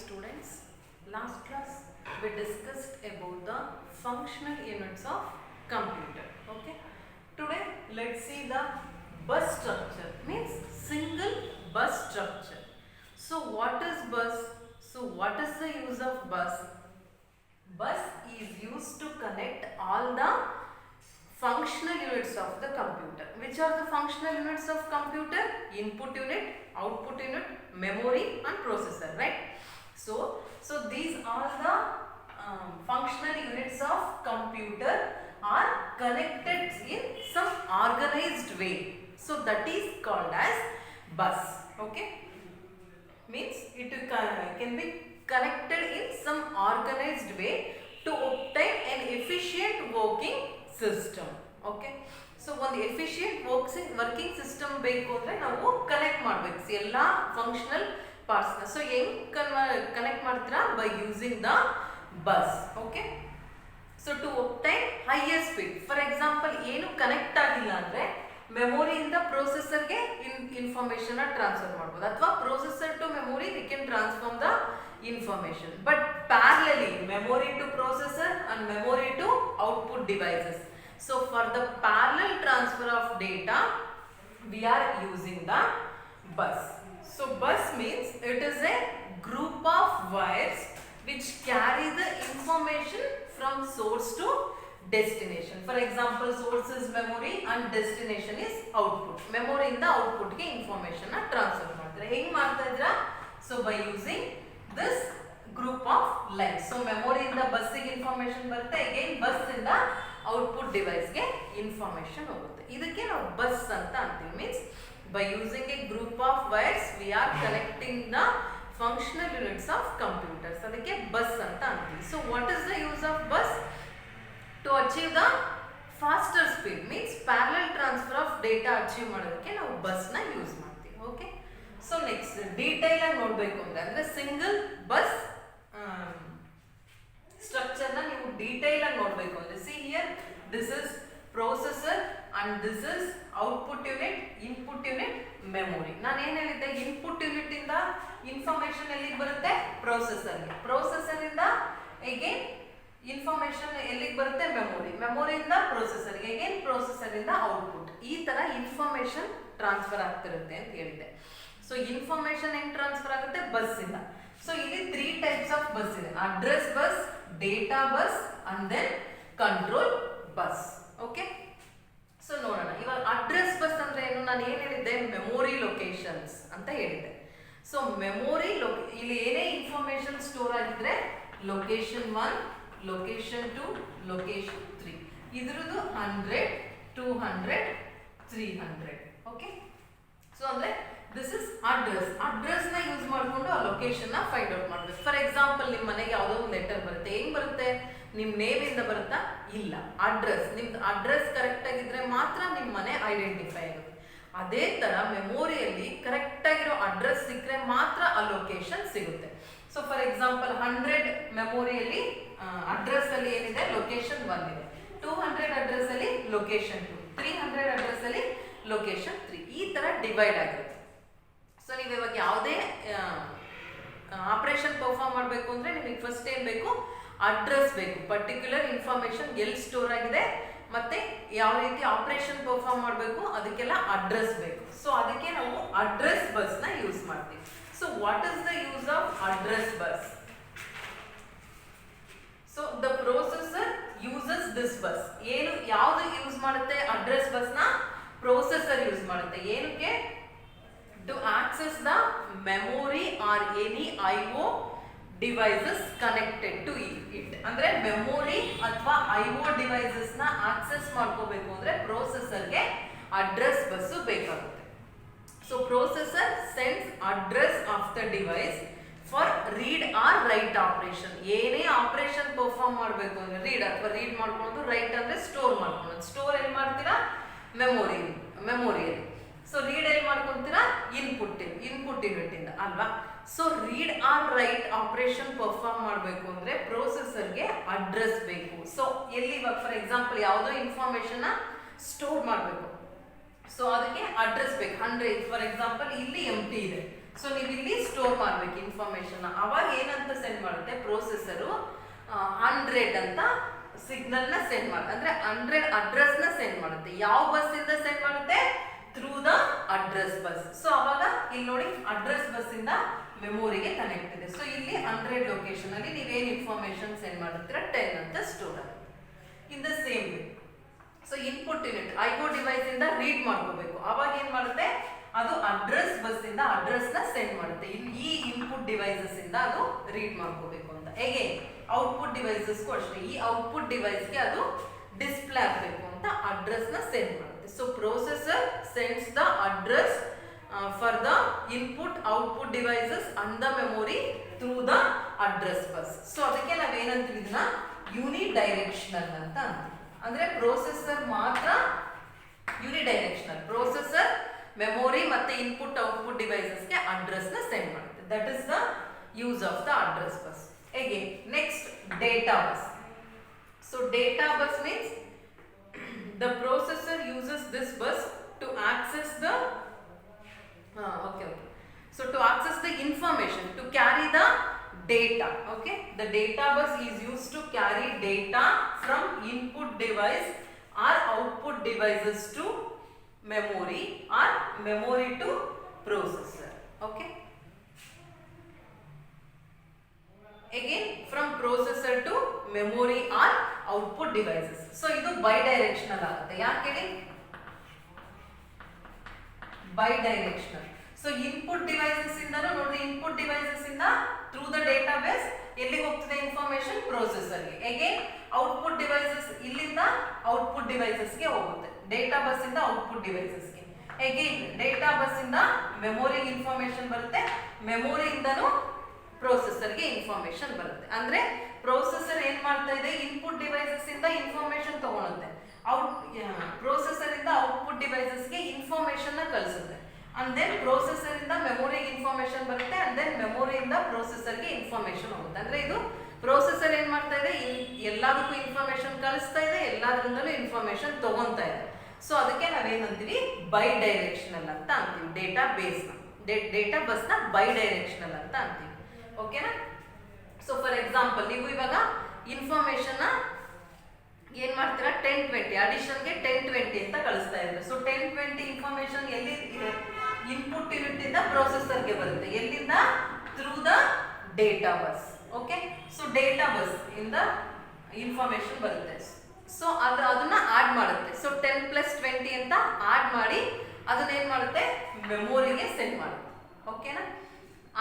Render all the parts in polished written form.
students. Last class we discussed about the functional units of computer. Okay. Today let's see the bus structure, means single bus structure. So what is bus? So what is the use of bus? Bus is used to connect all the functional units of the computer. Which are the functional units of computer? Input unit, output unit, memory and processor, right? So these are the functional units of computer are connected in some organized way. So that is called as bus. Okay, means it can be connected in some organized way to obtain an efficient working system. Okay, so ಒಂದು efficient working system ಬೇಕು ಅಂದ್ರೆ ನಾವು connect ಮಾಡಬೇಕು ಎಲ್ಲ functional parts ನ. So ಹೆಂಗ್ connect ಮಾಡ್ತೀರಾ? By using the bus. Okay, so to obtain higher speed. For example ಏನು ಕನೆಕ್ಟ್ ಆಗಿಲ್ಲ ಅಂದ್ರೆ ಮೆಮೊರಿಯಿಂದ ಪ್ರೊಸೆಸರ್ಗೆ ಇನ್ಫಾರ್ಮೇಶನ್ ಟ್ರಾನ್ಸ್ಫರ್ ಮಾಡ್ಬೋದು, ಅಥವಾ processor to memory we can transform the information, but parallelly memory to processor and memory to output devices. So for the parallel transfer of data we are using the bus. So bus means it is a group of wires which carry the information from source to destination. For example, source is memory and destination is output. Memory ಇಂದ output ಗೆ information transfer ಮಾಡ್ತಾರೆ. ಹೆಂಗ್ ಮಾಡ್ತಾ ಇದ್ದೀರಾ? So by using this group of lines. So memory ಇಂದ bus ಗೆ information ಬರುತ್ತೆ, again bus ಇಂದ output device ಗೆ information ಹೋಗುತ್ತೆ. ಇದಕ್ಕೆ ನಾವು bus ಅಂತ ಅಂತೀವಿ. Means by using a group of wires we are connecting the functional units of computers. ಅದಕ್ಕೆ bus ಅಂತ ಅಂತೀವಿ. So what is the use of bus? To achieve the faster speed, means parallel transfer of data achieve ಮಾಡೋದಕ್ಕೆ ನಾವು bus ನ use ಮಾಡ್ತೀವಿ. Okay, so next detail ಆಗಿ ನೋಡಬೇಕು ಅಂದ್ರೆ ಸಿಂಗಲ್ ಬಸ್ ಸ್ಟ್ರಕ್ಚರ್ ನ ನೀವು ಡೀಟೇಲ್ ಆಗಿ ನೋಡಬೇಕು ಅಂದ್ರೆ, see here this is processor and this is output unit, input unit, memory. ನಾನು ಏನ್ ಹೇಳಿದ್ದೆ, ಇನ್ಪುಟ್ ಯೂನಿಟ್ ಇಂದ ಇನ್ಫಾರ್ಮೇಶನ್ ಎಲ್ಲಿಗೆ ಬರುತ್ತೆ? ಪ್ರೊಸೆಸರ್ಗೆ. ಪ್ರೊಸೆಸರ್ ಇಂದ ಅಗೇನ್ ಇನ್ಫಾರ್ಮೇಶನ್ ಎಲ್ಲಿಗೆ ಬರುತ್ತೆ? ಮೆಮೊರಿ. ಮೆಮೊರಿಯಿಂದ ಪ್ರೊಸೆಸರ್ಗೆ, ಅಗೇನ್ ಪ್ರೊಸೆಸರ್ ಇಂದ ಔಟ್ಪುಟ್. ಈ ತರ ಇನ್ಫಾರ್ಮೇಶನ್ ಟ್ರಾನ್ಸ್ಫರ್ ಆಗ್ತಿರುತ್ತೆ ಅಂತ ಹೇಳಿದೆ. ಸೊ ಇನ್ಫಾರ್ಮೇಶನ್ ಹೆಂಗ್ ಟ್ರಾನ್ಸ್ಫರ್ ಆಗುತ್ತೆ? ಬಸ್ ಇಂದ. ಸೊ ಇಲ್ಲಿ 3 ಟೈಪ್ಸ್ ಆಫ್ ಬಸ್ ಇದೆ: address bus, data bus and then control bus. Okay, so ನೋಡೋಣ ಇವಾಗ ಅಡ್ರೆಸ್ ಬಸ್ ಅಂದ್ರೆ ಏನು. ನಾನು ಏನ್ ಹೇಳಿದ್ದೆ? ಮೆಮೊರಿ ಲೊಕೇಶನ್ಸ್ ಅಂತ ಹೇಳಿದ್ದೆ. ಸೊ ಮೆಮೊರಿ ಇಲ್ಲಿ ಏನೇ ಇನ್ಫಾರ್ಮೇಶನ್ ಸ್ಟೋರ್ ಆಗಿದ್ರೆ ಲೊಕೇಶನ್ 1, ಲೊಕೇಶನ್ 2, ಲೊಕೇಶನ್ 3, ಇದ್ರದ್ದು 100, 200, 300. ಓಕೆ, ಸೊ ಅಂದ್ರೆ ದಿಸ್ ಇಸ್ ಅಡ್ರೆಸ್. ಅಡ್ರೆಸ್ ನ ಯೂಸ್ ಮಾಡಿಕೊಂಡು ಆ ಲೊಕೇಶನ್ ನ ಫೈಂಡ್ ಔಟ್ ಮಾಡಬೇಕು. ಫಾರ್ ಎಕ್ಸಾಂಪಲ್ ನಿಮ್ಮ ಮನೆಗೆ ಯಾವುದೋ ಒಂದು ಲೆಟರ್ ಬರುತ್ತೆ, ಹೆಂಗ್ ಬರುತ್ತೆ? ನಿಮ್ ನೇಮ್ ಇಂದ ಬರುತ್ತಾ? ಇಲ್ಲ, ಅಡ್ರೆಸ್. ನಿಮ್ದು ಅಡ್ರೆಸ್ ಕರೆಕ್ಟ್ ಆಗಿದ್ರೆ ಮಾತ್ರ ನಿಮ್ ಮನೆ ಐಡೆಂಟಿಫೈ ಆಗುತ್ತೆ. ಅದೇ ತರ ಮೆಮೊರಿಯಲ್ಲಿ ಕರೆಕ್ಟ್ ಆಗಿರೋ ಅಡ್ರೆಸ್ ಸಿಕ್ಕರೆ ಮಾತ್ರ ಆ ಲೊಕೇಶನ್ ಸಿಗುತ್ತೆ. ಸೊ ಫಾರ್ ಎಕ್ಸಾಂಪಲ್ 100 ಮೆಮೊರಿಯಲ್ಲಿ ಅಡ್ರೆಸ್ ಅಲ್ಲಿ ಏನಿದೆ? ಲೊಕೇಶನ್ 1 ಇದೆ. 200 ಅಡ್ರೆಸ್ ಅಲ್ಲಿ ಲೊಕೇಶನ್ 2, 300 ಅಡ್ರೆಸ್ ಅಲ್ಲಿ ಲೊಕೇಶನ್ 3. ಈ ತರ ಡಿವೈಡ್ ಆಗಿರುತ್ತೆ. ಸೊ ನೀವು ಇವಾಗ ಯಾವುದೇ ಆಪರೇಷನ್ ಪರ್ಫಾರ್ಮ್ ಮಾಡಬೇಕು ಅಂದ್ರೆ ನಿಮಗೆ ಫಸ್ಟ್ ಏನ್ ಬೇಕು? ಅಡ್ರೆಸ್ ಬೇಕು. ಪರ್ಟಿಕ್ಯುಲರ್ ಇನ್ಫಾರ್ಮೇಶನ್ ಎಲ್ಲಿ ಸ್ಟೋರ್ ಆಗಿದೆ ಮತ್ತೆ ಯಾವ ರೀತಿ ಆಪರೇಷನ್ ಪರ್ಫಾರ್ಮ್ ಮಾಡಬೇಕು ಅದಕ್ಕೆಲ್ಲ ಅಡ್ರೆಸ್ ಬೇಕು. ಸೊ ಅದಕ್ಕೆ ನಾವು ಅಡ್ರೆಸ್ ಬಸ್ ನ ಯೂಸ್ ಮಾಡ್ತೀವಿ. So what is the use of address bus? So the processor uses this bus. ಏನು ಯಾವುದು ಯೂಸ್ ಮಾಡುತ್ತೆ ಅಡ್ರೆಸ್ ಬಸ್ ನ? ಪ್ರೊಸೆಸರ್ ಯೂಸ್ ಮಾಡುತ್ತೆ. ಏನಕ್ಕೆ? To access the memory or any IO devices connected to it. ಅಂದ್ರೆ memory ಅಥವಾ IO devices ನ access ಮಾಡ್ಕೋಬೇಕು ಅಂದ್ರೆ ಪ್ರೊಸೆಸರ್ಗೆ ಅಡ್ರೆಸ್ ಬಸ್ ಬೇಕಾಗುತ್ತೆ. So processor sends address of the device for read or write operation. ಏನೇ ಆಪರೇಷನ್ ಪರ್ಫಾರ್ಮ್ ಮಾಡಬೇಕು ಅಂದ್ರೆ ರೀಡ್ ಅಥವಾ ರೀಡ್ ಮಾಡ್ಕೊಂಡು, ರೈಟ್ ಅಂದ್ರೆ ಸ್ಟೋರ್ ಮಾಡ್ಕೊಂಡು. ಸ್ಟೋರ್ ಎಲ್ಲಿ ಮಾಡ್ತೀರಾ? ಮೆಮೊರಿಯಲ್ಲಿ. ಸೊ ರೀಡ್ ಎಲ್ಲಿ ಮಾಡ್ಕೊಂತೀರಾ? ಇನ್ಪುಟ್ ಯೂನಿಟ್ ಇಂದ ಅಲ್ವಾ. So read or write operation perform ಮಾಡಬೇಕು ಅಂದ್ರೆ ಪ್ರೊಸೆಸರ್ಗೆ ಅಡ್ರೆಸ್ ಬೇಕು. ಸೊ ಎಲ್ಲಿ ಇವಾಗ ಫಾರ್ ಎಕ್ಸಾಂಪಲ್ ಯಾವುದೋ ಇನ್ಫಾರ್ಮೇಶನ್ ಸ್ಟೋರ್ ಮಾಡಬೇಕು, ಸೊ ಅದಕ್ಕೆ ಅಡ್ರೆಸ್ ಬೇಕು. 100 ಫಾರ್ ಎಕ್ಸಾಂಪಲ್ ಇಲ್ಲಿ ಎಂಟಿ ಇದೆ, ಸೊ ನೀವು ಇಲ್ಲಿ ಸ್ಟೋರ್ ಮಾಡ್ಬೇಕು ಇನ್ಫಾರ್ಮೇಶನ್. ಅವಾಗ ಏನಂತ ಸೆಂಡ್ ಮಾಡುತ್ತೆ ಪ್ರೊಸೆಸರು 100 ಅಂತ ಸಿಗ್ನಲ್ ನ ಸೆಂಡ್ ಮಾಡುತ್ತೆ, ಅಂದ್ರೆ 100 ಅಡ್ರೆಸ್ ನ ಸೆಂಡ್ ಮಾಡುತ್ತೆ. ಯಾವ ಬಸ್ ಇಂದ ಸೆಂಡ್ ಮಾಡುತ್ತೆ? Through the address bus. So ಅವಾಗ ಇಲ್ಲಿ ನೋಡಿ ಅಡ್ರೆಸ್ ಬಸ್ ಇಂದ ಮೆಮೊರಿಗೆ ಕನೆಕ್ಟ್ ಇದೆ. ಸೊ ಇಲ್ಲಿ 100 ಲೊಕೇಶನ್ ಅಲ್ಲಿ ನೀವೇನು ಇನ್ಫಾರ್ಮೇಶನ್ ಸೆಂಡ್ ಮಾಡುತ್ತೀರಾ 10 ಅಂತ ಸ್ಟೋರ್ ಆಗುತ್ತೆ. In the same way so input unit I O device ಇಂದ ರೀಡ್ ಮಾಡ್ಕೋಬೇಕು. ಅವಾಗ ಏನ್ ಮಾಡುತ್ತೆ? ಅದು ಅಡ್ರೆಸ್ ಬಸ್ ಇಂದ ಅಡ್ರೆಸ್ ನ ಸೆಂಡ್ ಮಾಡುತ್ತೆ. ಈ ಇನ್ಪುಟ್ ಡಿವೈಸಸ್ ಇಂದ ಅದು ರೀಡ್ ಮಾಡ್ಕೋಬೇಕು ಅಂತ. ಹೇಗೆ ಔಟ್ಪುಟ್ ಡಿವೈಸಸ್ಗೂ ಅಷ್ಟೇ, ಈ ಔಟ್ಪುಟ್ ಡಿವೈಸ್ಗೆ ಅದು ಡಿಸ್ಪ್ಲೇ ಆಗಬೇಕು ಅಂತ ಅಡ್ರೆಸ್ ನ ಸೆಂಡ್ ಮಾಡುತ್ತೆ. So processor sends the address for the input output devices and the memory through the address bus. So ಅದಕ್ಕೆ ನಾವೇನಂತೀವಿ ಇದನ್ನ ಯೂನಿಡೈರೆಕ್ಷನಲ್ ಅಂತ ಅಂತೀವಿ. ಅಂದ್ರೆ ಪ್ರೊಸೆಸರ್ ಮಾತ್ರ ಯೂನಿಡೈರೆಕ್ಷನಲ್. ಪ್ರೊಸೆಸರ್ ಮೆಮೊರಿ ಮತ್ತೆ ಇನ್ಪುಟ್ ಔಟ್ಪುಟ್ ಡಿವೈಸಸ್ಗೆ ಅಡ್ರೆಸ್ ನ ಸೆಂಡ್ ಮಾಡುತ್ತೆ. That is the use of the address bus. Again, next data bus. So data bus means the processor uses this bus to access the So to access the information, to carry the data. Okay, the data bus is used to carry data from input device or output devices to memory or memory to processor. Okay. Again from processor to memory or output devices. So ಇದು bidirectional ಆಗುತ್ತೆ. ಯಾಕೆ ಹೇಳಿ? Bidirectional. So input devices ಇಂದನೂ ನೋಡ್ರಿ, input devices ಇಂದ through the database ಎಲ್ಲಿಗೆ ಹೋಗ್ತದೆ information? ಪ್ರೊಸೆಸರ್ಗೆ. Again output devices ಇಲ್ಲಿಂದ output devices ಗೆ ಹೋಗುತ್ತೆ. ಡೇಟಾ ಬಸ್ ಇಂದ output devices ಗೆ. Again ಡೇಟಾ ಬಸ್ ಇಂದ ಮೆಮೊರಿ ಇನ್ಫಾರ್ಮೇಶನ್ ಬರುತ್ತೆ, ಮೆಮೊರಿ ಇಂದನೂ ಪ್ರೊಸೆಸರ್ಗೆ ಇನ್ಫಾರ್ಮೇಶನ್ ಬರುತ್ತೆ. ಅಂದ್ರೆ ಪ್ರೊಸೆಸರ್ ಏನ್ ಮಾಡ್ತಾ ಇದೆ? ಇನ್ಪುಟ್ ಡಿವೈಸಸ್ ಇಂದ ಇನ್ಫಾರ್ಮೇಶನ್ ತಗೊಳುತ್ತೆ, ಪ್ರೊಸೆಸರ್ ಇಂದ ಔಟ್ಪುಟ್ ಡಿವೈಸಸ್ಗೆ ಇನ್ಫಾರ್ಮೇಶನ್ ನ ಕಳಿಸುತ್ತೆ. ಅಂಡ್ ದೆನ್ ಪ್ರೊಸೆಸರ್ ಇಂದ ಮೆಮೊರಿಗೆ ಇನ್ಫಾರ್ಮೇಶನ್ ಬರುತ್ತೆ, ಅಂಡ್ ದೆನ್ ಮೆಮೊರಿಯಿಂದ ಪ್ರೊಸೆಸರ್ಗೆ ಇನ್ಫಾರ್ಮೇಶನ್ ಹೋಗುತ್ತೆ. ಅಂದ್ರೆ ಇದು ಪ್ರೊಸೆಸರ್ ಏನ್ ಮಾಡ್ತಾ ಇದೆ? ಎಲ್ಲದಕ್ಕೂ ಇನ್ಫಾರ್ಮೇಶನ್ ಕಳಿಸ್ತಾ ಇದೆ, ಎಲ್ಲಾದ್ರಿಂದಲೂ ಇನ್ಫಾರ್ಮೇಶನ್ ತಗೊಂತಾ ಇದೆ. ಸೊ ಅದಕ್ಕೆ ನಾವೇನಂತೀವಿ? ಬೈ ಡೈರೆಕ್ಷನಲ್ ಅಂತ ಅಂತೀವಿ. ಡೇಟಾ ಬೇಸ್ ನ ಡೇಟಾ ಬಸ್ ನ ಬೈ ಡೈರೆಕ್ಷನಲ್ ಅಂತ ಅಂತೀವಿ. ಓಕೆನಾ? ಸೊ ಫಾರ್ ಎಕ್ಸಾಂಪಲ್ ನೀವು ಇವಾಗ ಇನ್ಫಾರ್ಮೇಶನ್ ಏನ್ ಮಾಡ್ತೀರಾ? 1020 ಅಡಿಷನ್ಗೆ 1020 ಅಂತ ಕಳಿಸ್ತಾ ಇದ್ದಾರೆ. ಸೊ 1020 ಇನ್ಫಾರ್ಮೇಶನ್ ಎಲ್ಲಿ ಇನ್ಪುಟ್ ಯೂನಿಟ್ ಇಂದ ಪ್ರೊಸೆಸರ್ಗೆ ಬರುತ್ತೆ. ಎಲ್ಲಿಂದ? Through the data bus. Okay, so data bus ಇಂದ ಇನ್ಫಾರ್ಮೇಶನ್ ಬರುತ್ತೆ. ಸೊ ಅದನ್ನ ಆಡ್ ಮಾಡುತ್ತೆ. ಸೊ 10+20 ಅಂತ ಆಡ್ ಮಾಡಿ ಅದನ್ನ ಏನ್ ಮಾಡುತ್ತೆ? ಮೆಮೊರಿಗೆ ಸೆಂಡ್ ಮಾಡುತ್ತೆ. ಓಕೆನಾ?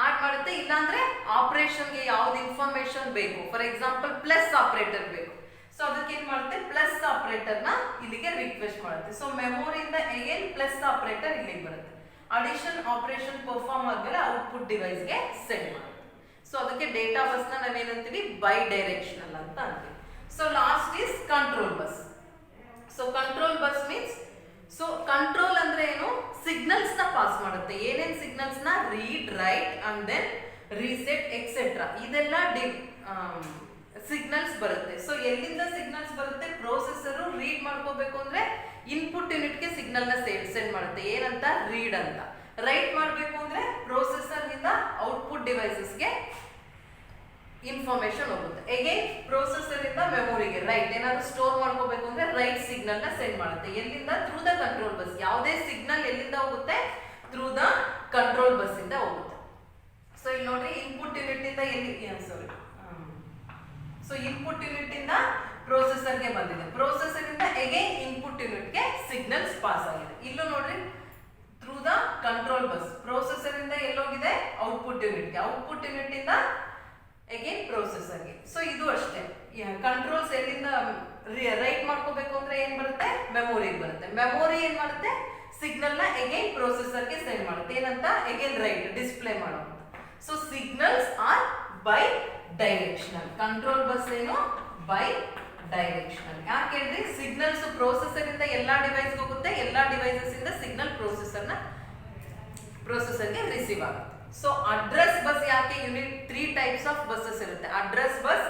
ಆಡ್ ಮಾಡುತ್ತೆ. ಇಲ್ಲಾಂದ್ರೆ ಆಪರೇಷನ್ಗೆ ಯಾವ್ದು ಇನ್ಫಾರ್ಮೇಶನ್ ಬೇಕು, ಫಾರ್ ಎಕ್ಸಾಂಪಲ್ ಪ್ಲಸ್ ಆಪರೇಟರ್ ಬೇಕು, ಸೊ ಅದಕ್ಕೆ ಏನ್ ಮಾಡುತ್ತೆ? ಪ್ಲಸ್ ಆಪರೇಟರ್ ನ ಇಲ್ಲಿಗೆ ರಿಕ್ವೆಸ್ಟ್ ಮಾಡುತ್ತೆ. ಸೊ ಮೆಮೊರಿಯಿಂದ ಅಗೇನ್ ಪ್ಲಸ್ ಆಪರೇಟರ್ ಇಲ್ಲಿಗೆ ಬರುತ್ತೆ. ಅಡಿಷನ್ ಆಪರೇಷನ್ ಪರ್ಫಾರ್ಮ್ ಆದ್ಮೇಲೆ ಔಟ್ಪುಟ್ ಡಿವೈಸ್ಗೆ ಸೆಂಡ್ ಮಾಡುತ್ತೆ. ಸೊ ಅದಕ್ಕೆ ಡೇಟಾ ಬಸ್ ನ ನಾವೇನಂತೀವಿ? ಬೈ ಡೈರೆಕ್ಷನಲ್ ಅಂತ ಅಂತೀವಿ. So last is control bus. So control bus means, so control ಅಂದ್ರೆ ಏನು? ಸಿಗ್ನಲ್ಸ್ ನ ಪಾಸ್ ಮಾಡುತ್ತೆ. ಏನೇನ್ ಸಿಗ್ನಲ್ಸ್ ನ? Read, write and then reset etcetera, ಇದೆಲ್ಲ ಸಿಗ್ನಲ್ಸ್ ಬರುತ್ತೆ. ಸೊ ಎಲ್ಲಿಂದ ಸಿಗ್ನಲ್ಸ್ ಬರುತ್ತೆ? ಪ್ರೊಸೆಸರ್ ರೀಡ್ ಮಾಡ್ಕೋಬೇಕು ಅಂದ್ರೆ ಇನ್ಪುಟ್ ಯೂನಿಟ್ಗೆ ಸಿಗ್ನಲ್ ನ ಸೆಂಡ್ ಮಾಡುತ್ತೆ. ಏನಂತ? ರೀಡ್ ಅಂತ. ರೈಟ್ ಮಾಡಬೇಕು ಅಂದ್ರೆ ಪ್ರೊಸೆಸರ್ ನಿಂದ ಔಟ್ಪುಟ್ ಡಿವೈಸಸ್ಗೆ ಇನ್ಫಾರ್ಮೇಶನ್ ಹೋಗುತ್ತೆ. ಅಗೇನ್ ಪ್ರೊಸೆಸರ್ ಇಂದ ಮೆಮೊರಿಗೆ ರೈಟ್, ಏನಾದ್ರು ಸ್ಟೋರ್ ಮಾಡ್ಕೋಬೇಕು ಅಂದ್ರೆ ರೈಟ್ ಸಿಗ್ನಲ್ ನ ಸೆಂಡ್ ಮಾಡುತ್ತೆ. ಎಲ್ಲಿಂದ? Through the control bus. ಯಾವುದೇ ಸಿಗ್ನಲ್ ಎಲ್ಲಿಂದ ಹೋಗುತ್ತೆ? ಥ್ರೂ ದ ಕಂಟ್ರೋಲ್ ಬಸ್ ಇಂದ ಹೋಗುತ್ತೆ. ಸೊ ಇಲ್ಲಿ ನೋಡ್ರಿ, ಇನ್ಪುಟ್ ಯೂನಿಟ್ ಇಂದ ಸೊ ಇನ್ಪುಟ್ ಯೂನಿಟ್ ಇಂದ ಪ್ರೊಸೆಸರ್ಗೆ ಬಂದಿದೆ, ಪ್ರೊಸೆಸರ್ ಇಂದ ಅಗೇನ್ ಇನ್ಪುಟ್ ಯೂನಿಟ್ಗೆ ಸಿಗ್ನಲ್ಸ್ ಪಾಸ್ ಆಗಿದೆ. ಇಲ್ಲೂ ನೋಡ್ರಿ, through the control bus. Processor ಇಂದ ಎಲ್ಲೋಗಿದೆ? ಔಟ್ಪುಟ್ ಯೂನಿಟ್ಗೆ, ಔಟ್ಪುಟ್ ಯೂನಿಟ್ ಇಂದ ಅಗೇನ್ ಪ್ರೊಸೆಸರ್ಗೆ. ಸೊ ಇದು ಅಷ್ಟೇ. ಕಂಟ್ರೋಲ್ಸ್ ಎಲ್ಲಿಂದ ರೈಟ್ ಮಾಡ್ಕೋಬೇಕು ಅಂದ್ರೆ ಏನ್ ಬರುತ್ತೆ? ಮೆಮೊರಿಗೆ ಬರುತ್ತೆ. ಮೆಮೊರಿ ಏನ್ ಮಾಡುತ್ತೆ? ಸಿಗ್ನಲ್ ನ ಅಗೇನ್ ಪ್ರೊಸೆಸರ್ಗೆ ಸೆಂಡ್ ಮಾಡುತ್ತೆ. ಏನಂತ? ಅಗೇನ್ ರೈಟ್, ಡಿಸ್ಪ್ಲೇ ಮಾಡುವಂತ. So signals are bidirectional. Control bus ಏನು? Bidirectional. ಯಾಕೆ ಹೇಳ್ರಿ? ಸಿಗ್ನಲ್ಸ್ ಪ್ರೊಸೆಸರ್ ಇಂದ ಎಲ್ಲಾ ಡಿವೈಸ್ ಹೋಗುತ್ತೆ, ಎಲ್ಲಾ ಡಿವೈಸಸ್ ಇಂದ ಸಿಗ್ನಲ್ ಪ್ರೊಸೆಸರ್ಗೆ ರಿಸೀವ್ ಆಗುತ್ತೆ. ಸೊ ಅಡ್ರೆಸ್ ಬಸ್ ಯಾಕೆ? ಯೂನಿಟ್ 3 ಟೈಪ್ಸ್ ಆಫ್ ಬಸ್ಸಸ್ ಇರುತ್ತೆ. Address bus,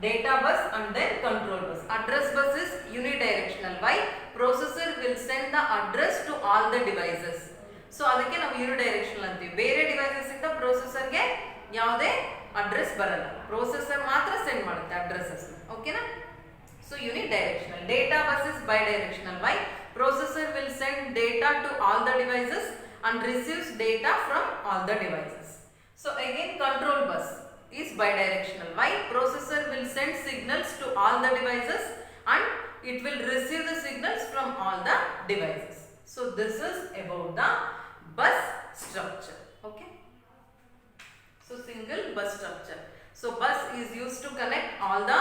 data bus and then control bus. Address bus is unidirectional. Why? Processor will send the address to all the devices. So ಅದಕ್ಕೆ ನಾವು ಯೂನಿಡೈರೆಕ್ಷನಲ್ ಅಂತೀವಿ. ಬೇರೆ devices ಇಂದ ಪ್ರೊಸೆಸರ್ಗೆ ಯಾವುದೇ address ಬರಲ್ಲ, processor ಮಾತ್ರ ಸೆಂಡ್ ಮಾಡುತ್ತೆ ಅಡ್ರೆಸಸ್. ಓಕೆನಾ? So unidirectional. Data bus is bidirectional. Why? Processor will send data to all the devices and receives data from all the devices. So again control bus is bidirectional. Why? Processor will send signals to all the devices and it will receive the signals from all the devices. So this is about the bus structure. Okay. So single bus structure. So bus is used to connect all the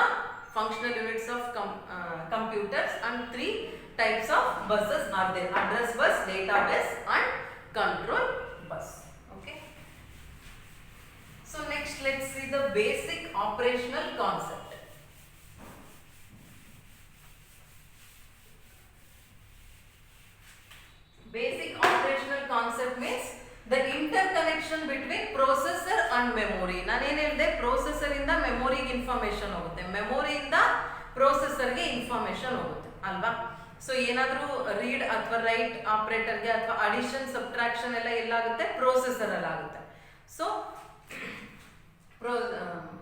functional units of computers, and three types of buses are there: address bus, data bus and control bus. Okay. So next let's see the basic operational concept. Basic operational concept means the interconnection between processor and memory. ನಾನು ಏನು ಹೇಳಿದೆ, processor ಇಂದ ಮೆಮೊರಿಗೆ information ಹೋಗುತ್ತೆ, ಮೆಮೊರಿಯಿಂದ ಪ್ರೊಸೆಸರ್ಗೆ information ಹೋಗುತ್ತೆ ಅಲ್ವಾ. So ಏನಾದರೂ ರೀಡ್ ಅಥವಾ ರೈಟ್ ಆಪರೇಟರ್ಗೆ ಅಥವಾ ಅಡಿಷನ್ ಸಬ್ಟ್ರಾಕ್ಷನ್ ಎಲ್ಲ ಎಲ್ಲಾಗುತ್ತೆ, ಪ್ರೊಸೆಸರ್ ಅಲ್ಲಿ ಆಗುತ್ತೆ. ಸೊ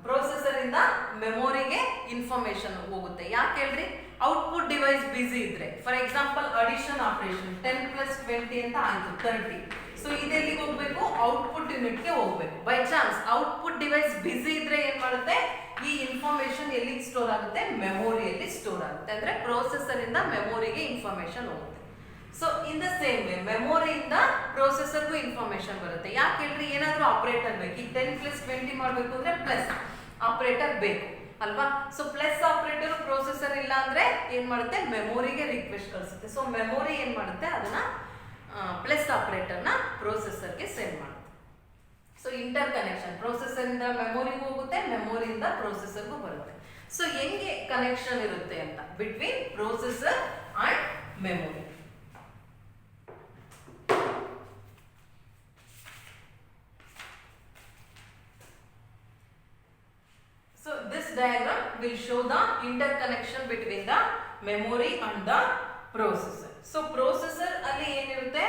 ಪ್ರೊಸೆಸರ್ ಇಂದ ಮೆಮೊರಿಗೆ ಇನ್ಫಾರ್ಮೇಶನ್ ಹೋಗುತ್ತೆ. ಯಾಕೆ ಹೇಳ್ರಿ? ಔಟ್ಪುಟ್ ಡಿವೈಸ್ ಬಿಸಿ ಇದ್ರೆ, ಫಾರ್ ಎಕ್ಸಾಂಪಲ್ ಅಡಿಷನ್ ಆಪರೇಷನ್ 10 + 20 ಅಂತ ಆಯ್ತು 30. ಸೊ ಇದೆಲ್ಲಿಗೆ ಹೋಗ್ಬೇಕು? ಔಟ್ಪುಟ್ ಯೂನಿಟ್ಗೆ ಹೋಗ್ಬೇಕು. ಬೈ ಚಾನ್ಸ್ ಔಟ್ಪುಟ್ ಡಿವೈಸ್ ಬಿಸಿ ಇದ್ರೆ ಏನ್ ಮಾಡುತ್ತೆ, ಈ ಇನ್ಫಾರ್ಮೇಶನ್ ಎಲ್ಲಿಗೆ ಸ್ಟೋರ್ ಆಗುತ್ತೆ? ಮೆಮೊರಿಯಲ್ಲಿ ಸ್ಟೋರ್ ಆಗುತ್ತೆ. ಅಂದ್ರೆ ಪ್ರೊಸೆಸರ್ ಇಂದ ಮೆಮೊರಿಗೆ ಇನ್ಫಾರ್ಮೇಶನ್ ಹೋಗುತ್ತೆ. So in the same way ಮೆಮೊರಿಯಿಂದ ಪ್ರೊಸೆಸರ್ಗೂ ಇನ್ಫಾರ್ಮೇಶನ್ ಬರುತ್ತೆ. ಯಾಕೆ ಹೇಳ್ರಿ? ಏನಾದ್ರೂ ಆಪರೇಟರ್ ಬೇಕು. ಈಗ 10 + 20 ಮಾಡಬೇಕು ಅಂದ್ರೆ ಪ್ಲಸ್ ಆಪರೇಟರ್ ಬೇಕು ಅಲ್ವಾ. ಸೊ ಪ್ಲಸ್ ಆಪರೇಟರ್ ಪ್ರೊಸೆಸರ್ ಇಲ್ಲ ಅಂದ್ರೆ ಏನ್ ಮಾಡುತ್ತೆ? ಮೆಮೊರಿಗೆ ರಿಕ್ವೆಸ್ಟ್ ಕಳಿಸುತ್ತೆ. ಸೊ ಮೆಮೊರಿ ಏನ್ ಮಾಡುತ್ತೆ? ಅದನ್ನ ಪ್ಲಸ್ ಆಪರೇಟರ್ನ ಪ್ರೊಸೆಸರ್ಗೆ ಸೆಂಡ್ ಮಾಡುತ್ತೆ. ಸೊ ಇಂಟರ್ ಕನೆಕ್ಷನ್, ಪ್ರೊಸೆಸರ್ ಇಂದ ಮೆಮೊರಿಗೂ ಹೋಗುತ್ತೆ, ಮೆಮೊರಿಯಿಂದ ಪ್ರೊಸೆಸರ್ಗೂ ಬರುತ್ತೆ. ಸೊ ಹೆಂಗೆ ಕನೆಕ್ಷನ್ ಇರುತ್ತೆ ಅಂತ between processor and memory. So this diagram will show the interconnection between the memory and the processor. So processor ಅಲ್ಲಿ ಏನಿರುತ್ತೆ?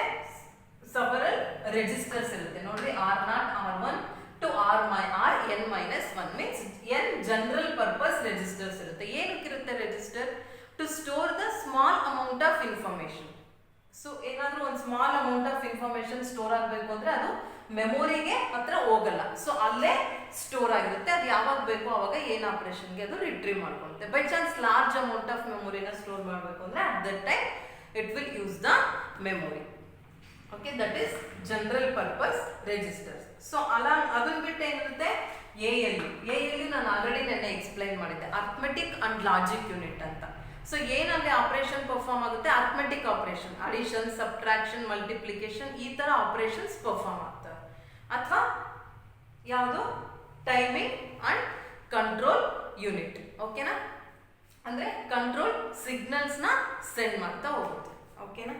several registers ಇರುತ್ತೆ ನೋಡ್ರಿ. R0, R1 to Rn-1 means n general purpose registers ಇರುತ್ತೆ. ಏನಕ್ಕಿರುತ್ತೆ register? to store the small amount of information. So ಏನಾದ್ರೂ ಒಂದು small amount of information store ಆಗಬೇಕು ಅಂದ್ರೆ ಅದು ಮೆಮೊರಿಗೆ ಹತ್ರ ಹೋಗಲ್ಲ. ಸೊ ಅಲ್ಲೇ ಸ್ಟೋರ್ ಆಗಿರುತ್ತೆ. ಅದು ಯಾವಾಗ ಬೇಕೋ ಅವಾಗ ಏನ್ ಆಪರೇಷನ್ಗೆ ಅದು ರಿಟ್ರೀವ್ ಮಾಡ್ಕೊಳ್ಳುತ್ತೆ. By chance large amount of ಮೆಮೊರಿನ ಸ್ಟೋರ್ ಮಾಡಬೇಕು ಅಂದ್ರೆ at that time it will use the memory. Okay, that is general purpose registers. So ಅದನ್ನ ಬಿಟ್ಟು ಏನಿರುತ್ತೆ? ALU ನಾನು ಆಲ್ರೆಡಿ ನೆನ್ನೆ ಎಕ್ಸ್ಪ್ಲೈನ್ ಮಾಡಿದ್ದೆ, ಅರ್ಥಮೆಟಿಕ್ ಅಂಡ್ ಲಾಜಿಕ್ ಯೂನಿಟ್ ಅಂತ. ಸೊ ಏನಲ್ಲಿ ಆಪರೇಷನ್ ಪರ್ಫಾರ್ಮ್ ಆಗುತ್ತೆ? Arithmetic operation, addition, subtraction, multiplication, ಈ ತರ ಆಪರೇಷನ್ಸ್ ಪರ್ಫಾರ್ಮ್ ಆಗ್ತವೆ. ಅಥವಾ ಯಾವುದು? Timing and control unit. ಓಕೆನಾ? ಅಂದ್ರೆ ಕಂಟ್ರೋಲ್ ಸಿಗ್ನಲ್ಸ್ ನ ಸೆಂಡ್ ಮಾಡ್ತಾ ಹೋಗುತ್ತೆ. ಓಕೆನಾ?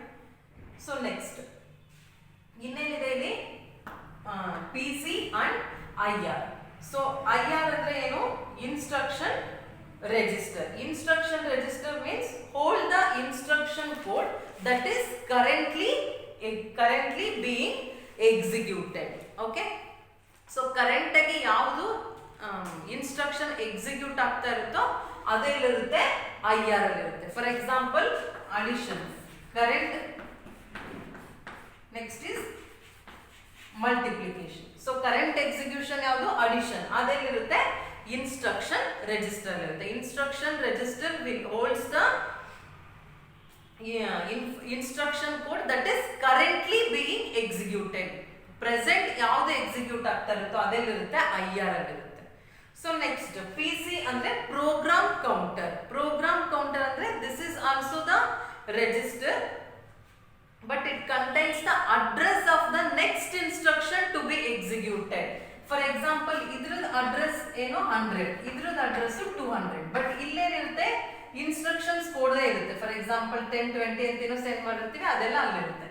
ಸೊ ನೆಕ್ಸ್ಟ್ ಇನ್ನೇನಿದೆ ಇಲ್ಲಿ? PC and IR. So IR ಅಂದ್ರೆ ಏನು? Instruction register. Instruction register means hold the instruction code that is currently being executed. Okay, so current ಆಗಿ ಯಾವುದು ಇನ್ಸ್ಟ್ರಕ್ಷನ್ ಎಕ್ಸಿಕ್ಯೂಟ್ ಆಗ್ತಾ ಇರುತ್ತೋ ಅದೆಲ್ಲಿರುತ್ತೆ? IR ಅಲ್ಲಿ ಇರುತ್ತೆ. For example addition, current. Next is multiplication. So current execution ಯಾವುದು? Addition. ಅದೆಲ್ಲಿರುತ್ತೆ? Instruction register ಇರುತ್ತೆ. Instruction register will holds the instruction code that is currently being executed. Present ಯಾವುದು execute ಆಗ್ತಾ ಇರುತ್ತೋ ಅದೆಲ್ಲಿರುತ್ತೆ? IR ಆಗಿರುತ್ತೆ. ಸೊ ನೆಕ್ಸ್ಟ್ PC ಅಂದ್ರೆ program counter. Program counter ಅಂದ್ರೆ this is also the register but it contains the address of the next instruction to be executed. For example ಇದ್ರದ್ದು address ಏನು 100, ಇದ್ರದ್ದು address 200. But ಇಲ್ಲೇನಿರುತ್ತೆ? Instructions ಕೋಡೇ ಇರುತ್ತೆ. For example 10, 20 ಅಂತೇನೋ send ಮಾಡಿರ್ತೀವಿ, ಅದೆಲ್ಲ ಅಲ್ಲಿರುತ್ತೆ.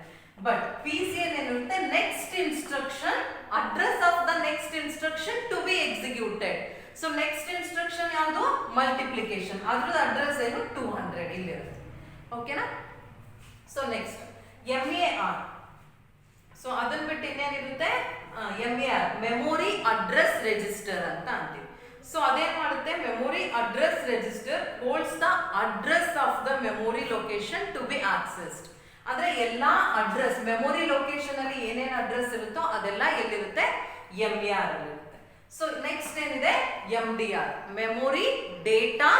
ಬಟ್ PC ಏನಿರುತ್ತೆ? Next instruction, address of the next instruction to be executed. So next instruction ಯಾವುದು? ಮಲ್ಟಿಪ್ಲಿಕೇಶನ್. ಅದ್ರದ್ದು ಅಡ್ರೆಸ್ ಏನು? 200 ಇಲ್ಲಿರುತ್ತೆ. ಓಕೆನಾ? So next MAR. ಸೊ ಅದನ್ನ ಬಿಟ್ಟು ಇನ್ನೇನಿರುತ್ತೆ MER ಮೆಮೊರಿ ಅಡ್ರೆಸ್ ರಿಜಿಸ್ಟರ್ ಅಂತ ಅಂತೀವಿ. ಸೊ ಅದೇನ್ ಮಾಡುತ್ತೆ, memory address register holds the address of the memory location to be accessed. ಅಂದ್ರೆ ಎಲ್ಲಾ ಅಡ್ರೆಸ್ ಮೆಮೊರಿ ಲೊಕೇಶನ್ ಅಲ್ಲಿ ಏನೇನು ಅಡ್ರೆಸ್ ಇರುತ್ತೋ ಅದೆಲ್ಲ ಎಲ್ಲಿರುತ್ತೆ, MER ಅಲ್ಲಿ ಇರುತ್ತೆ. ಸೊ ನೆಕ್ಸ್ಟ್ ಏನಿದೆ, MDR memory data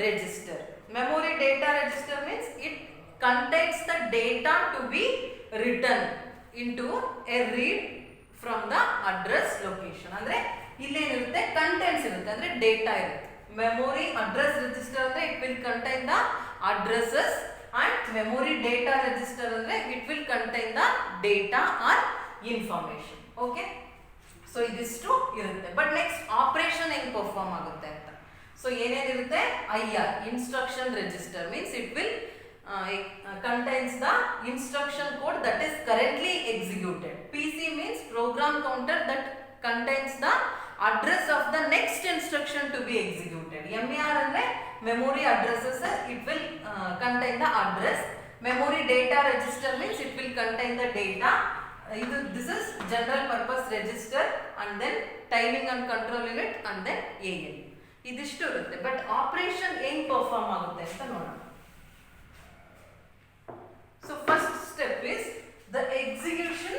register. Memory data register means it contains the data to be written into a read from the address location. ಅಂದ್ರೆ ಇಲ್ಲೇನಿರುತ್ತೆ, ಕಂಟೆಂಟ್ಸ್ ಇರುತ್ತೆ, ಅಂದ್ರೆ ಡೇಟಾ ಇರುತ್ತೆ. ಮೆಮೊರಿ ಅಡ್ರೆಸ್ ರಿಜಿಸ್ಟರ್ ಅಂದ್ರೆ it will contain the addresses and memory data register ಅಂದ್ರೆ it will contain the data or information. Okay, so ಇದಿಷ್ಟು ಇರುತ್ತೆ. But next operation ಹೆಂಗ್ perform ಆಗುತ್ತೆ ಅಂತ. ಸೊ ಏನೇನಿರುತ್ತೆ, IR instruction register means it will contains the instruction code that is currently executed. PC means program counter that contains the address of the next instruction to be executed. MER andre memory addresses, it will contain the address. Memory data register means it will contain the data. This is general purpose register and then timing and control unit and then AL. ಇದಷ್ಟು ಇರುತ್ತೆ. But operation ಹೆಂಗ್ perform ಆಗುತ್ತೆ ಅಂತ ನೋಡೋಣ. So first step is the execution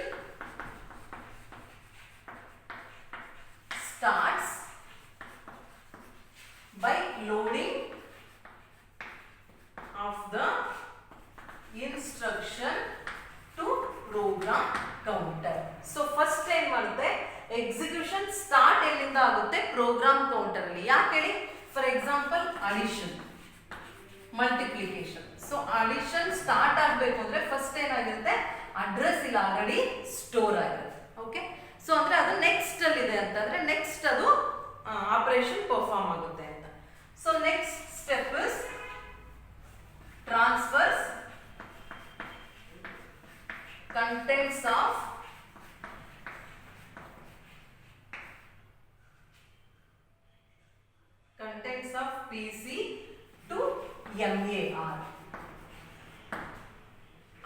starts by loading of the instruction to program counter. So first time ಮಾಡುತ್ತೆ execution start ಎಲ್ಲಿಂದ ಆಗುತ್ತೆ, program counter ಅಲ್ಲಿ. ಯಾಕೆ ಹೇಳಿ, for example addition, multiplication. So addition start ಆಗಬೇಕು ಅಂದ್ರೆ ಫಸ್ಟ್ ಏನಾಗಿರುತ್ತೆ, ಅಡ್ರೆಸ್ ಇಲ್ಲಿ ಆಲ್ರೆಡಿ ಸ್ಟೋರ್ ಆಗಿರುತ್ತೆ. ಓಕೆ, ಸೊ ಅಂದ್ರೆ ಅದು ನೆಕ್ಸ್ಟ್ ಅಲ್ಲಿ ಇದೆ ಅಂತಂದ್ರೆ ನೆಕ್ಸ್ಟ್ ಅದು ಆಪರೇಷನ್ ಪರ್ಫಾರ್ಮ್ ಆಗುತ್ತೆ ಅಂತ. So next step is transfers contents of PC to MER.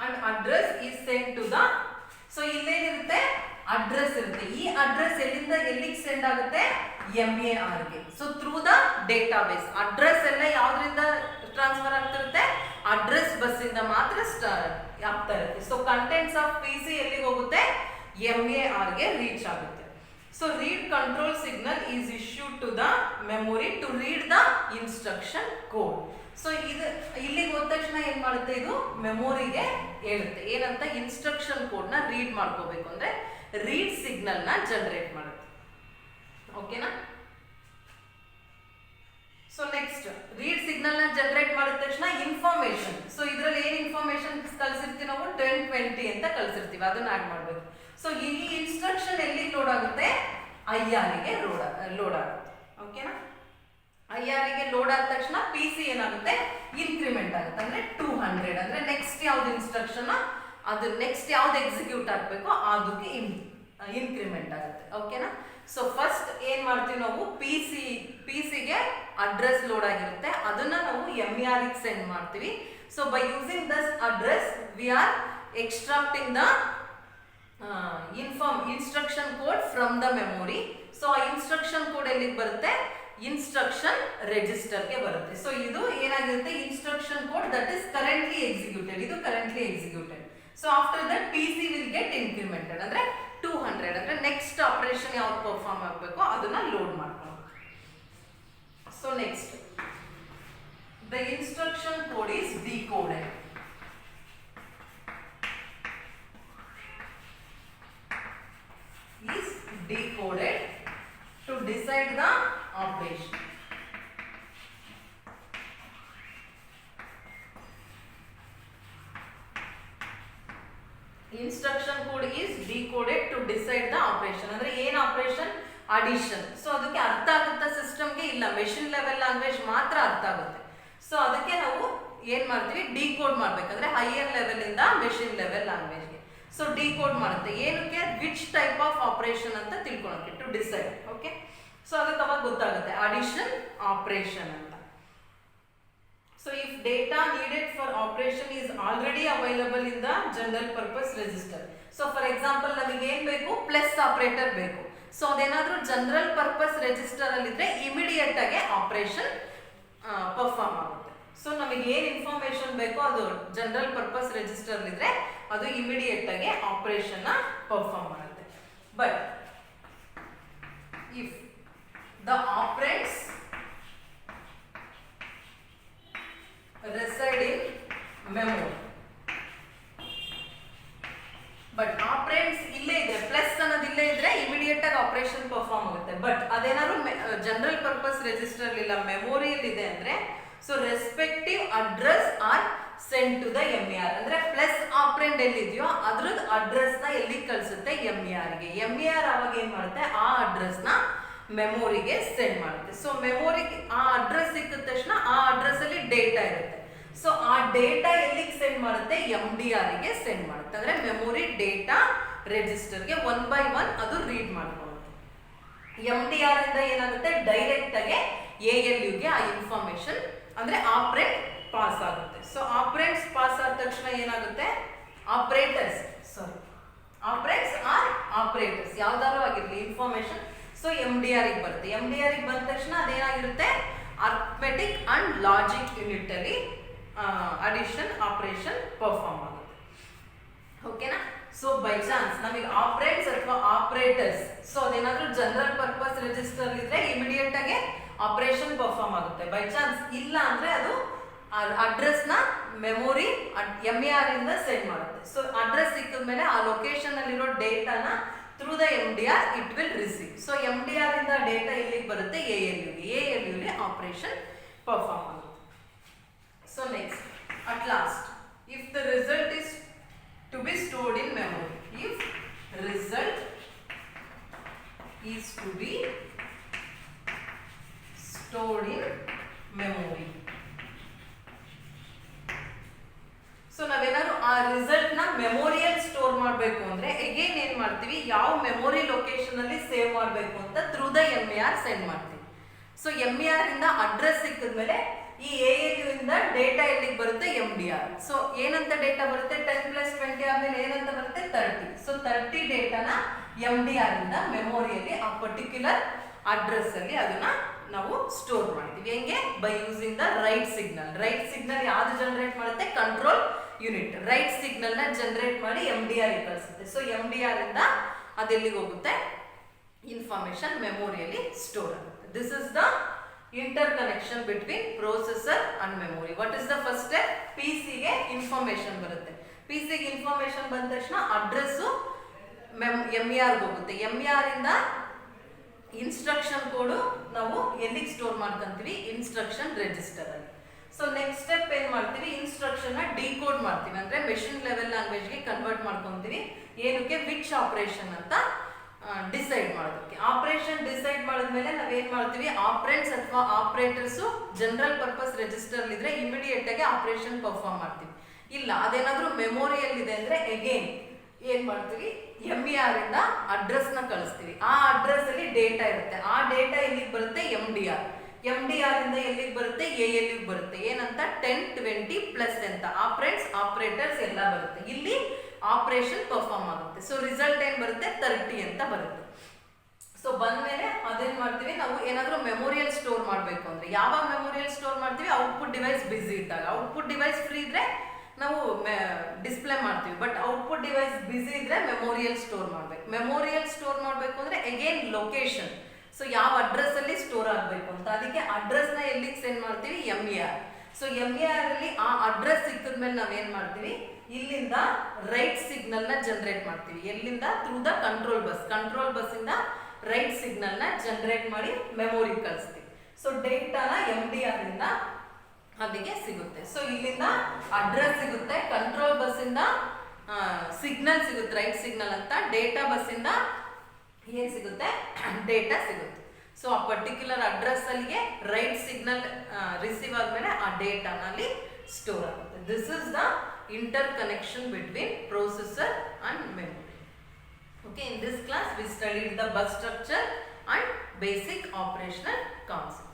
And address is sent to the, so ಇಲ್ಲೇನಿರುತ್ತೆ, ಅಡ್ರೆಸ್ ಇರುತ್ತೆ. ಈ ಅಡ್ರೆಸ್ ಎಲ್ಲಿಂದ ಎಲ್ಲಿಗೆ ಸೆಂಡ್ ಆಗುತ್ತೆ, MER ಗೆ. So through the database address ಎಲ್ಲ ಯಾವ್ದ್ರಿಂದ ಟ್ರಾನ್ಸ್ಫರ್ ಆಗ್ತಿರುತ್ತೆ, ಅಡ್ರೆಸ್ ಬಸ್ ಇಂದ ಮಾತ್ರ ಆಗ್ತಾ ಇರುತ್ತೆ. ಸೊ ಕಂಟೆಂಟ್ಸ್ ಆಫ್ PC ಎಲ್ಲಿಗೆ ಹೋಗುತ್ತೆ, MER ಗೆ ರೀಚ್ ಆಗುತ್ತೆ. So read control signal is issued to the memory to read the instruction code. So ಇದು ಇಲ್ಲಿಗೆ ಹೋದ ತಕ್ಷಣ ಏನ್ ಮಾಡುತ್ತೆ, ಇದು ಮೆಮೊರಿಗೆ ಹೇಳುತ್ತೆ ಏನಂತ, ಇನ್ಸ್ಟ್ರಕ್ಷನ್ ಕೋಡ್ ನ ರೀಡ್ ಮಾಡ್ಕೋಬೇಕು ಅಂದ್ರೆ ರೀಡ್ ಸಿಗ್ನಲ್ ನ ಜನರೇಟ್ ಮಾಡುತ್ತೆ. ಓಕೆನಾ. ಸೊ ನೆಕ್ಸ್ಟ್ ರೀಡ್ ಸಿಗ್ನಲ್ ನ ಜನರೇಟ್ ಮಾಡಿದ ತಕ್ಷಣ ಇನ್ಫಾರ್ಮೇಶನ್. ಸೊ ಇದ್ರಲ್ಲಿ ಏನ್ ಇನ್ಫಾರ್ಮೇಶನ್ ಕಳ್ಸಿರ್ತೀವಿ ನಾವು, 1020 ಅಂತ ಕಳ್ಸಿರ್ತೀವಿ, ಅದನ್ನ ಆಡ್ ಮಾಡ್ಬೇಕು. ಸೊ ಈ ಇನ್ಸ್ಟ್ರಕ್ಷನ್ ಎಲ್ಲಿ ಲೋಡ್ ಆಗುತ್ತೆ, IR ಗೆ ಲೋಡ್ ಆಗುತ್ತೆ. ಓಕೆನಾ. IR ಗೆ ಲೋಡ್ ಆದ ತಕ್ಷಣ PC ಏನಾಗುತ್ತೆ, ಇನ್ಕ್ರಿಮೆಂಟ್ ಆಗುತ್ತೆ. ಅಂದ್ರೆ 200 ಅಂದ್ರೆ ನೆಕ್ಸ್ಟ್ ಯಾವ್ದು ಇನ್ಸ್ಟ್ರಕ್ಷನ್, ಅದು ನೆಕ್ಸ್ಟ್ ಯಾವ್ದು ಎಕ್ಸಿಕ್ಯೂಟ್ ಆಗಬೇಕು ಅದಕ್ಕೆ ಇನ್ಕ್ರಿಮೆಂಟ್ ಆಗುತ್ತೆ. ಓಕೆನಾ. ಸೊ ಫಸ್ಟ್ ಏನ್ ಮಾಡ್ತೀವಿ ನಾವು, PC ಗೆ ಅಡ್ರೆಸ್ ಲೋಡ್ ಆಗಿರುತ್ತೆ, ಅದನ್ನ ನಾವು MER ಗೆ ಸೆಂಡ್ ಮಾಡ್ತೀವಿ. So by using this address we are extracting the instruction code from the memory. So ಆ ಇನ್ಸ್ಟ್ರಕ್ಷನ್ ಕೋಡ್ ಎಲ್ಲಿಗೆ ಬರುತ್ತೆ, ಇನ್ಸ್ಟ್ರಕ್ಷನ್ ರಿಜಿಸ್ಟರ್ ಗೆ ಬರುತ್ತೆ. ಸೊ ಇದು ಏನಾಗಿರುತ್ತೆ, instruction code that is currently executed, ಇದು currently executed. So after that PC will get incremented ಅಂದ್ರೆ 200 ಅಂದ್ರೆ ನೆಕ್ಸ್ಟ್ ಆಪರೇಷನ್ ಯಾವ್ದು ಪರ್ಫಾರ್ಮ್ ಆಗಬೇಕು ಅದನ್ನ ಲೋಡ್ ಮಾಡ್ಕೊಂಡು. So next the instruction code is decoded. Is decoded to decide the operation. Instruction code is decoded to decide the operation. ಅಂದ್ರೆ ಏನ್ operation, addition. So ಅದಕ್ಕೆ ಅರ್ಥ ಆಗುತ್ತಾ ಸಿಸ್ಟಮ್ಗೆ, ಇಲ್ಲ ಮೆಷಿನ್ ಲೆವೆಲ್ ಲ್ಯಾಂಗ್ವೇಜ್ ಮಾತ್ರ ಅರ್ಥ ಆಗುತ್ತೆ. ಸೊ ಅದಕ್ಕೆ ನಾವು ಏನ್ ಮಾಡ್ತೀವಿ, ಡಿಕೋಡ್ ಮಾಡ್ಬೇಕಂದ್ರೆ ಹೈಯರ್ ಲೆವೆಲ್ ಇಂದ ಮೆಷಿನ್ ಲೆವೆಲ್ ಲ್ಯಾಂಗ್ವೇಜ್ಗೆ. ಸೊ ಡಿಕೋಡ್ ಮಾಡುತ್ತೆ ಏನಕ್ಕೆ, ವಿಚ್ ಟೈಪ್ ಆಫ್ ಆಪರೇಷನ್ ಅಂತ ತಿಳ್ಕೊಳಕ್ಕೆ, ಟು ಡಿಸೈಡ್. ಓಕೆ. ಸೊ ಅದಕ್ಕೆ ಅವಾಗ ಗೊತ್ತಾಗುತ್ತೆ ಅಡಿಷನ್ ಆಪರೇಷನ್ ಅಂತ. So if data needed for operation is already available in the general purpose register. So for example ನಮಗೆ ಏನ್ ಬೇಕು, ಪ್ಲಸ್ ಆಪರೇಟರ್ ಬೇಕು. ಸೊ ಅದೇನಾದ್ರೂ ಜನರಲ್ ಪರ್ಪಸ್ ರೆಜಿಸ್ಟರ್ ಅಲ್ಲಿ ಇದ್ರೆ ಇಮಿಡಿಯೇಟ್ ಆಗಿ ಆಪರೇಷನ್ ಪರ್ಫಾರ್ಮ್ ಆಗುತ್ತೆ. ಸೊ ನಮಗೆ ಏನ್ ಇನ್ಫಾರ್ಮೇಶನ್ ಬೇಕೋ ಅದು ಜನರಲ್ ಪರ್ಪಸ್ ರೆಜಿಸ್ಟರ್ ಅಲ್ಲಿ ಇದ್ರೆ ಅದು ಇಮಿಡಿಯೇಟ್ ಆಗಿ ಆಪರೇಷನ್ ಪರ್ಫಾರ್ಮ್ ಮಾಡುತ್ತೆ. But if the operates reside in memory, but operands ಇಲ್ಲೇ ಇದೆ, ಪ್ಲಸ್ ಅನ್ನೋದು ಇಲ್ಲೇ ಇದ್ರೆ ಇಮಿಡಿಯೇಟ್ ಆಗಿ ಆಪರೇಷನ್ ಪರ್ಫಾರ್ಮ್ ಆಗುತ್ತೆ. ಬಟ್ ಅದೇನಾದ್ರು ಜನರಲ್ ಪರ್ಪಸ್ ರೆಜಿಸ್ಟರ್ ಇಲ್ಲ, ಮೆಮೊರಿಯಲ್ಲಿ ಇದೆ ಅಂದ್ರೆ so respective address are send to the MER. ಅಂದ್ರೆ ಪ್ಲಸ್ ಆಪರೇಂಡ್ ಎಲ್ಲಿದೆಯೋ ಅದ್ರದ್ದು ಅಡ್ರೆಸ್ ನ ಎಲ್ಲಿ ಕಳಿಸುತ್ತೆ, MER ಗೆ. MER ಅವಾಗ ಏನ್ ಮಾಡುತ್ತೆ, ಆ ಅಡ್ರೆಸ್ ನ ಮೆಮೊರಿಗೆ ಸೆಂಡ್ ಮಾಡುತ್ತೆ. ಸೊ ಮೆಮೊರಿಗೆ ಆ ಅಡ್ರೆಸ್ ಸಿಕ್ಕಿದ ತಕ್ಷಣ ಆ ಅಡ್ರೆಸ್ ಅಲ್ಲಿ ಡೇಟಾ ಇರುತ್ತೆ. ಸೊ ಆ ಡೇಟಾ ಎಲ್ಲಿಗೆ ಸೆಂಡ್ ಮಾಡುತ್ತೆ, MDR ಗೆ ಸೆಂಡ್ ಮಾಡುತ್ತೆ. ಅಂದ್ರೆ ಮೆಮೊರಿ ಡೇಟಾ ರೆಜಿಸ್ಟರ್ಗೆ 1 by 1 ಅದು ರೀಡ್ ಮಾಡ್ಕೊಳ್ಳುತ್ತೆ. MDR ಇಂದ ಏನಾಗುತ್ತೆ, ಡೈರೆಕ್ಟ್ ಆಗಿ ALU ಗೆ ಆ ಇನ್ಫಾರ್ಮೇಶನ್ ಅಂದ್ರೆ ಆಪರೇಟ್ ಪಾಸ್ ಆಗುತ್ತೆ. ಸೊ ಆಪರೇಟ್ಸ್ ಪಾಸ್ ಆದ ತಕ್ಷಣ ಏನಾಗುತ್ತೆ, ಆಪರೇಟರ್ಸ್ ಆಪರೇಟರ್ಸ್ ಯಾವ್ದಾದ್ರು ಆಗಿರ್ಲಿ ಇನ್ಫಾರ್ಮೇಶನ್ ಸೊ MDR ಗೆ ಬರುತ್ತೆ. MDR ಗೆ ಬಂದ ತಕ್ಷಣ ಅದೇನಾಗಿರುತ್ತೆ, ಅರ್ಥಮೆಟಿಕ್ ಅಂಡ್ ಲಾಜಿಕ್ ಯೂನಿಟ್ ಅಲ್ಲಿ ಅಡಿಷನ್ ಆಪರೇಷನ್ ಪರ್ಫಾರ್ಮ್ ಆಗುತ್ತೆ. ಓಕೆನಾ. ಸೊ ಬೈ ಚಾನ್ಸ್ ನಮಗೆ ಆಪರೇಟ್ಸ್ ಅಥವಾ ಆಪರೇಟರ್ಸ್ ಸೊ ಅದೇನಾದ್ರೂ ಜನರಲ್ ಪರ್ಪಸ್ ರೆಜಿಸ್ಟರ್ ಇದ್ರೆ ಇಮಿಡಿಯೇಟ್ ಆಗಿ ಆಪರೇಷನ್ ಪರ್ಫಾರ್ಮ್ ಆಗುತ್ತೆ. ಬೈ ಚಾನ್ಸ್ ಇಲ್ಲ ಅಂದ್ರೆ ಅದು ಅಡ್ರೆಸ್ ನ ಮೆಮೊರಿ MER ಇಂದ ಸೆಂಡ್ ಮಾಡುತ್ತೆ. ಸೊ ಅಡ್ರೆಸ್ ಸಿಕ್ಕಿದ ಮೇಲೆ ಆ ಲೊಕೇಶನ್ ಅಲ್ಲಿರೋ ಡೇಟಾನ through the MDR it will receive. So MDR ಇಂದ ಡೇಟಾ ಎಲ್ಲಿಗೆ ಬರುತ್ತೆ, ALU ಗೆ ಆಪರೇಷನ್ ಪರ್ಫಾರ್ಮ್ ಆಗುತ್ತೆ. So next, at last, if the result is to be stored in memory, if result is to be stored in memory, so ನಾವೇನಾದ್ರು ಆ result ನ ಮೆಮೊರಿಯಲ್ಲಿ store ಮಾಡಬೇಕು ಅಂದ್ರೆ ಅಗೇನ್ ಏನ್ ಮಾಡ್ತೀವಿ, ಯಾವ ಮೆಮೊರಿ ಲೊಕೇಶನ್ ಅಲ್ಲಿ ಸೇವ್ ಮಾಡಬೇಕು ಅಂತ ಥ್ರೂ ದ MER ಸೆಂಡ್ ಮಾಡ್ತೀವಿ. ಸೊ MER ಇಂದ ಅಡ್ರೆಸ್ ಸಿಕ್ಕಿದ್ಮೇಲೆ ಈ ALU ಇಂದ ಡೇಟಾ ಎಲ್ಲಿಗೆ ಬರುತ್ತೆ, MDR. ಸೊ ಏನಂತ ಡೇಟಾ ಬರುತ್ತೆ, 10 + 20 ಆದ್ಮೇಲೆ ಏನಂತ ಬರುತ್ತೆ, 30. ಸೊ 30 ಡೇಟಾನ MDR ಇಂದ ಮೆಮೊರಿಯಲ್ಲಿ ಆ ಪರ್ಟಿಕ್ಯುಲರ್ ಅಡ್ರೆಸ್ ಅಲ್ಲಿ ಅದನ್ನ ನಾವು ಸ್ಟೋರ್ ಮಾಡ್ತೀವಿ. ಹೆಂಗೆ, by using the right signal. Right signal ಯಾವ್ದು ಜನರೇಟ್ ಮಾಡುತ್ತೆ, ಕಂಟ್ರೋಲ್ ಯೂನಿಟ್ ರೈಟ್ ಸಿಗ್ನಲ್ ನ ಜನರೇಟ್ ಮಾಡಿ MDR ಗೆ ಕಳಿಸುತ್ತೆ. ಸೊ MDR ಇಂದ ಅದೆಲ್ಲಿಗೆ ಹೋಗುತ್ತೆ, ಇನ್ಫಾರ್ಮೇಶನ್ ಮೆಮೊರಿಯಲ್ಲಿ ಸ್ಟೋರ್ ಆಗುತ್ತೆ. This is the interconnection between processor and memory. What is the first step, PC ಗೆ information ಬರುತ್ತೆ. PC ಗೆ ಇನ್ಫಾರ್ಮೇಶನ್ ಬಂದ ತಕ್ಷಣ ಅಡ್ರೆಸ್ MER ಗೆ ಹೋಗುತ್ತೆ. MER ಇಂದ ಇನ್ಸ್ಟ್ರಕ್ಷನ್ ಕೋಡ್ ನಾವು ಎಲ್ಲಿಗೆ ಸ್ಟೋರ್ ಮಾಡ್ಕೊಂತೀವಿ, ಇನ್ಸ್ಟ್ರಕ್ಷನ್ ರಿಜಿಸ್ಟರ್ ಅಲ್ಲಿ. ಸೊ ನೆಕ್ಸ್ಟ್ ಸ್ಟೆಪ್ ಏನ್ ಮಾಡ್ತೀವಿ, ಇನ್ಸ್ಟ್ರಕ್ಷನ್ ನ ಡಿಕೋಡ್ ಮಾಡ್ತೀವಿ. ಅಂದ್ರೆ ಮೆಷಿನ್ ಲೆವೆಲ್ ಲ್ಯಾಂಗ್ವೇಜ್ ಗೆ ಕನ್ವರ್ಟ್ ಮಾಡ್ಕೊಂತೀವಿ. ಏನಕ್ಕೆ, ವಿಚ್ ಆಪರೇಷನ್ ಅಂತ ಡಿಸೈಡ್ ಮಾಡೋದಕ್ಕೆ. ಆಪರೇಷನ್ ಡಿಸೈಡ್ ಮಾಡಿದ್ಮೇಲೆ ನಾವೇನ್ ಮಾಡ್ತೀವಿ, ಆಪರೇಟ್ಸ್ ಅಥವಾ ಆಪರೇಟರ್ಸ್ ಜನರಲ್ ಪರ್ಪಸ್ ರೆಜಿಸ್ಟರ್ ಇದ್ರೆ ಇಮಿಡಿಯೇಟ್ ಆಗಿ ಆಪರೇಷನ್ ಪರ್ಫಾರ್ಮ್ ಮಾಡ್ತೀವಿ. ಇಲ್ಲ ಅದೇನಾದ್ರೂ ಮೆಮೊರಿಯಲ್ಲಿ ಇದೆ ಅಂದ್ರೆ ಅಗೇನ್ ಏನ್ ಮಾಡ್ತೀವಿ, MER ಇಂದ ಅಡ್ರೆಸ್ ನ ಕಳಿಸ್ತೀವಿ. ಆ ಅಡ್ರೆಸ್ ಅಲ್ಲಿ ಡೇಟಾ ಇರುತ್ತೆ. ಆ ಡೇಟಾ ಎಲ್ಲಿಗೆ ಬರುತ್ತೆ, MDR ಇಂದ ಎಲ್ಲಿಗೆ ಬರುತ್ತೆ, ALU ಬರುತ್ತೆ. ಏನಂತ, 10, 20 ಪ್ಲಸ್ ಅಂತ ಆಪರೇಟರ್ಸ್ ಎಲ್ಲ ಬರುತ್ತೆ. ಇಲ್ಲಿ ಆಪರೇಷನ್ ಪರ್ಫಾರ್ಮ್ ಆಗುತ್ತೆ. ಸೊ ರಿಸಲ್ಟ್ ಏನ್ ಬರುತ್ತೆ, 30 ಅಂತ ಬರುತ್ತೆ. ಸೊ ಬಂದ್ಮೇಲೆ ಅದೇನ್ ಮಾಡ್ತೀವಿ, ನಾವು ಏನಾದ್ರೂ ಮೆಮೊರಿಯಲ್ಲಿ ಸ್ಟೋರ್ ಮಾಡಬೇಕು ಅಂದ್ರೆ ಯಾವಾಗ ಮೆಮೊರಿಯಲ್ಲಿ ಸ್ಟೋರ್ ಮಾಡ್ತೀವಿ, ಔಟ್ಪುಟ್ ಡಿವೈಸ್ ಬಿಸಿ ಇದ್ದಾಗ. ಔಟ್ಪುಟ್ ಡಿವೈಸ್ ಫ್ರೀ ಇದ್ರೆ ನಾವು ಡಿಸ್ಪ್ಲೇ ಮಾಡ್ತೀವಿ. ಬಟ್ ಔಟ್ಪುಟ್ ಡಿವೈಸ್ ಬಿಸಿ ಇದ್ರೆ ಮೆಮೊರಿಯಲ್ಲಿ ಸ್ಟೋರ್ ಮಾಡ್ಬೇಕು. ಮೆಮೊರಿಯಲ್ಲಿ ಸ್ಟೋರ್ ಮಾಡಬೇಕು ಅಂದ್ರೆ ಅಗೇನ್ ಲೊಕೇಶನ್. ಸೊ ಯಾವ ಅಡ್ರೆಸ್ ಅಲ್ಲಿ ಸ್ಟೋರ್ ಆಗಬೇಕು ಅಂತ, ಅದಕ್ಕೆ ಅಡ್ರೆಸ್ ನ ಎಲ್ಲಿಗೆ ಸೆಂಡ್ ಮಾಡ್ತೀವಿ, MER. ಸೊ MER ಅಲ್ಲಿ ಆ ಅಡ್ರೆಸ್ ಸಿಕ್ಕಿದ್ಮೇಲೆ ನಾವೇನ್ ಮಾಡ್ತೀವಿ, ಇಲ್ಲಿಂದ ರೈಟ್ ಸಿಗ್ನಲ್ ನ ಜನರೇಟ್ ಮಾಡ್ತೀವಿ. ಎಲ್ಲಿಂದ, ಥ್ರೂ ದ ಕಂಟ್ರೋಲ್ ಬಸ್ ಇಂದ ರೈಟ್ ಸಿಗ್ನಲ್ ನ ಜನರೇಟ್ ಮಾಡಿ ಮೆಮೊರಿ ಕಳಿಸ್ತೀವಿ. ಸೊ ಡೇಟಾನ MDR ಇಂದ ಅಲ್ಲಿಗೆ ಸಿಗುತ್ತೆ. ಸೊ ಇಲ್ಲಿಂದ ಅಡ್ರೆಸ್ ಸಿಗುತ್ತೆ, ಕಂಟ್ರೋಲ್ ಬಸ್ ಇಂದ ಸಿಗ್ನಲ್ ಸಿಗುತ್ತೆ, ರೈಟ್ ಸಿಗ್ನಲ್ ಅಂತ. ಡೇಟಾ ಬಸ್ ಇಂದ ಏನ್ ಸಿಗುತ್ತೆ, ಡೇಟಾ ಸಿಗುತ್ತೆ. ಸೊ ಆ ಪರ್ಟಿಕ್ಯುಲರ್ ಅಡ್ರೆಸ್ ಅಲ್ಲಿಗೆ ರೈಟ್ ಸಿಗ್ನಲ್ ರಿಸೀವ್ ಆದ್ಮೇಲೆ ಆ ಡೇಟಾನಲ್ಲಿ ಸ್ಟೋರ್ ಆಗುತ್ತೆ. This is the interconnection between processor and memory. Okay, in this class we studied the bus structure and basic operational concepts.